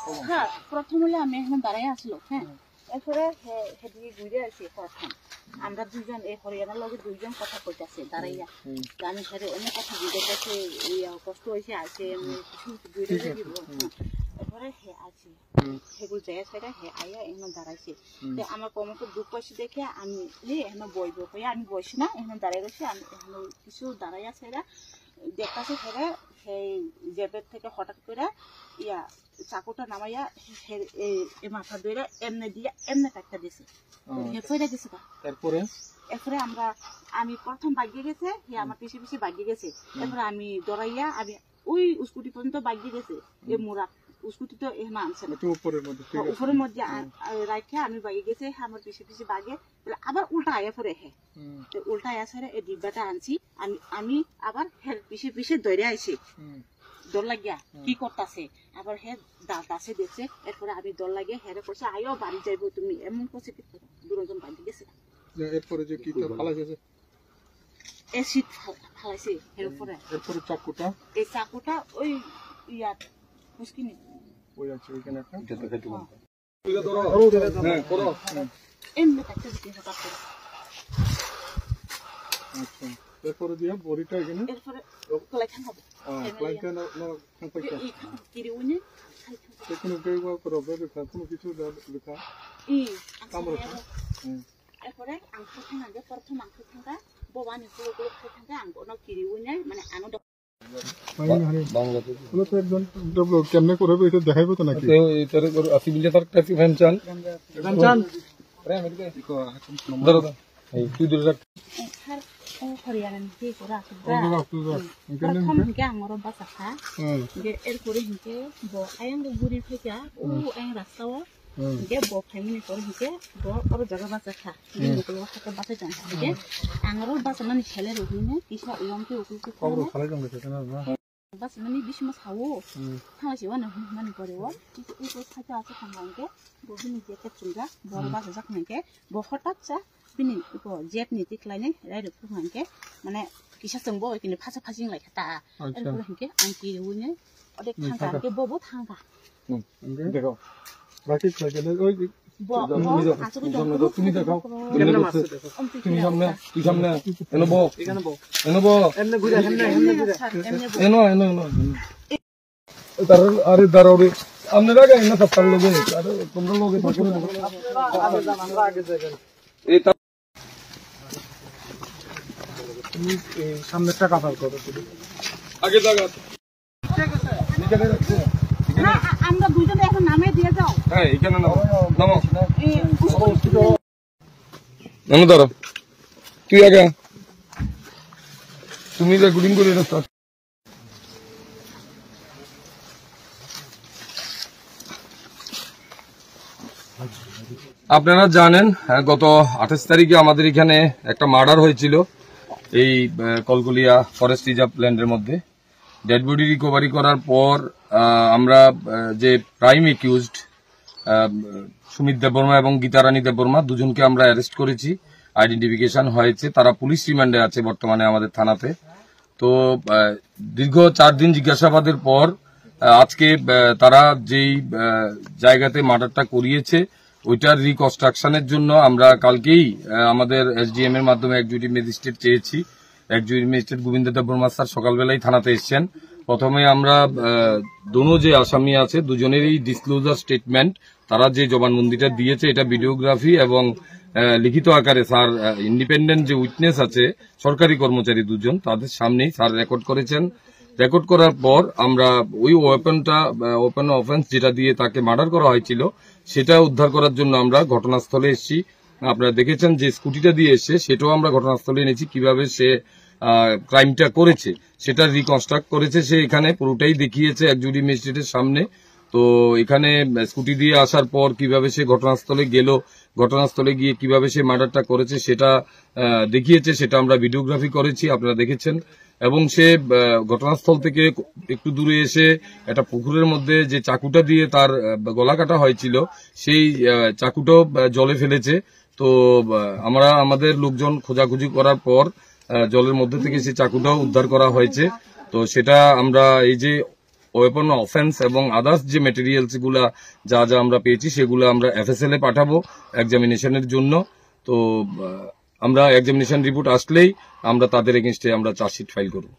হ্যাঁ প্রথম হলে আমি এখন দাঁড়াই আসলো হ্যাঁ এরপরে সেদিকে ঘুরে আসি প্রথম আমরা দুইজন এই হরিয়ানার লগে দুইজন কথা কইতাছে দাঁড়াইয়া আমি সাথে অনেক কথা বুঝাইতেছে কষ্ট হয়েছে আছে কিছু বুঝে দিব এরপরে হে আছে সেগুলো জায়গা সাইডে হে আইয়া এখন দাঁড়াইছে আমার কমকে দুঃখ পাইছি দেখে আমি এখন বইব কইয়া আমি বসি না এখন দাঁড়াই রয়েছি আমি এখন কিছু দাঁড়াইয়া সেরা দেখতেছে সেরা সেই জেবের থেকে হঠাৎ করে ইয়া চাকুটা নামাইয়া মাথা ধরে এমনি দিয়া এমনি একটা দিছে ফেরে গেছে এরপরে আমি প্রথম বাগিয়ে গেছে আমার পিছিয়ে পিছিয়ে বাগিয়ে গেছে এরপরে আমি দৌড়াইয়া আমি ওই স্কুটি পর্যন্ত বাগিয়ে গেছে এই মোড়া স্কুটি তো এখানে আনছে উপরের মধ্যে রাখে আমি বাগিয়ে গেছে আমার পিছিয়ে পিছিয়ে বাগে আবার উল্টা আয়া পরে উল্টা আয়া সারে এই ডিব্বাটা আনছি আমি আবার পিছিয়ে পিছিয়ে দৌড়ে আইছি দৌড় লাগিয়া কি করতেছে আবার হে দাঁত আছে দেখছে এরপরে আমি দৌড় লাগিয়ে হেরে করছে আয়ো বাড়ি যাইবো তুমি এমন করছে কি দুজন বাড়ি গেছে এরপরে যে কি ফালাইছে এসিড ফালাইছে এরপরে চাকুটা এই চাকুটা ওই ইয়া মুশকিল ওই আছে ওইখানে একটা এটা তো কেটে বলতে হ্যাঁ করো এমনি একটা দিতে হবে আচ্ছা এরপরে দিয়া বড়িটা এখানে এরপরে কলেকশন হবে কলেকশন না কলেকশন কিরি উনি কোনো কেউ করো লেখা কোনো কিছু লেখা কামড় এরপরে আংশ থাঙ্গা প্রথম আংশ থাঙ্গা ববানি পুরো থাঙ্গা আংশ ন কিরি উনি মানে আনো কেমনে করবে এটা দেখাইবো তো নাকি এরপরে হিংকে আয়াং বুড়ির থেকে ও আয়াং রাস্তাও হিংকে বফাইমিনি করে হিংকে বড় জায়গা বাঁচা খা হাতে বাঁচা যান হিংকে আঙারও বাঁচা মানে ছেলে রহিনে কিসা ইয়মকে উকুলকে বাস মানে বিশমা সাও থাঁসি ওয়ানা মানে করে ও এই সাথে আছে থাঙ্গাকে বহিনি জেকে চুঙ্গা বড় বাঁচা যাকনাকে বহটাত চা बिनि को जेप नि तिक्लाइने राइड फुहांके माने किसा संबो किने फासा फासिं लाइखा ता एरपुर हंके आंकी उने अदे थांगा के बबो थांगा देखो बाकी खाइले ओइ তুমি দেখাও তুমি সামনে এনো বো এমনে ঘুরে এনো তার আরে দাঁড়াও আপনারা আগে না সপ্তাহ লোকে আরে তোমরা লোকে এই সামনেটা কাভার করো আগে জায়গা আমরা দুইজন এখন নামে দিয়ে যাও হ্যাঁ এখানে নামো দাঁড়াও তুই আগে তুমি রেকর্ডিং করে রাস্তা আপনারা জানেন গত 28 তারিখে আমাদের এখানে একটা মার্ডার হয়েছিল এই কলকলিয়া ফরেস্ট রিজার্ভ ল্যান্ডের মধ্যে ডেড বডি রিকভারি করার পর আমরা যে প্রাইম একিউজড সুমিত দেববর্মা এবং গীতারানী দেববর্মা দুজনকে আমরা অ্যারেস্ট করেছি আইডেন্টিফিকেশন হয়েছে তারা পুলিশ রিমান্ডে আছে বর্তমানে আমাদের থানাতে তো দীর্ঘ 4 দিন জিজ্ঞাসাবাদের পর আজকে তারা যেই জায়গাতে মার্ডারটা করিয়েছে ওইটার রিকনস্ট্রাকশনের জন্য আমরা কালকেই আমাদের এসডিএম এর মাধ্যমে এক্সিকিউটিভ ম্যাজিস্ট্রেট চেয়েছি executive magistrate Gobinda Debbarma sir সকালবেলায় থানাতে এসেছেন প্রথমে আমরা দোনো যে আসামি আছে দুজনেরই ডিসক্লোজার স্টেটমেন্ট তারা যে জবানবন্দিটা দিয়েছে এটা ভিডিওগ্রাফি এবং লিখিত আকারে স্যার ইন্ডিপেন্ডেন্ট যে উইটনেস আছে সরকারি কর্মচারী দুজন তাদের সামনেই স্যার রেকর্ড করেছেন রেকর্ড করার পর আমরা ওই ওপেন অফেন্স যেটা দিয়ে তাকে মার্ডার করা হয়েছিল সেটা উদ্ধার করার জন্য আমরা ঘটনাস্থলে এসেছি আপনারা দেখেছেন যে স্কুটিটা দিয়ে এসে সেটাও আমরা ঘটনাস্থলে এনেছি কিভাবে সে ক্রাইমটা করেছে সেটা রিকনস্ট্রাক্ট করেছে সে এখানে পুরোটাই দেখিয়েছে এক্সিকিউটিভ ম্যাজিস্ট্রেটের সামনে তো এখানে স্কুটি দিয়ে আসার পর কিভাবে সে ঘটনাস্থলে গেল ঘটনাস্থলে গিয়ে কিভাবে সে মার্ডারটা করেছে সেটা দেখিয়েছে সেটা আমরা ভিডিওগ্রাফি করেছি আপনারা দেখেছেন এবং সে ঘটনাস্থল থেকে একটু দূরে এসে একটা পুকুরের মধ্যে যে চাকুটা দিয়ে তার গলা কাটা হয়েছিল সেই চাকুটাও জলে ফেলেছে তো আমরা আমাদের লোকজন খোঁজাখুঁজি করার পর জলের মধ্যে থেকে সেই চাকুটাও উদ্ধার করা হয়েছে তো সেটা আমরা এই যে ওয়েপন অফেন্স এবং আদার্স যে মেটেরিয়ালস গুলা যা যা আমরা পেয়েছি সেগুলো আমরা FSL এ পাঠাবো এক্সামিনেশনের জন্য। তো আমরা এক্সামিনেশন রিপোর্ট আসলেই আমরা তাদের এগেইনস্টে আমরা চার্জশিট ফাইল করবো।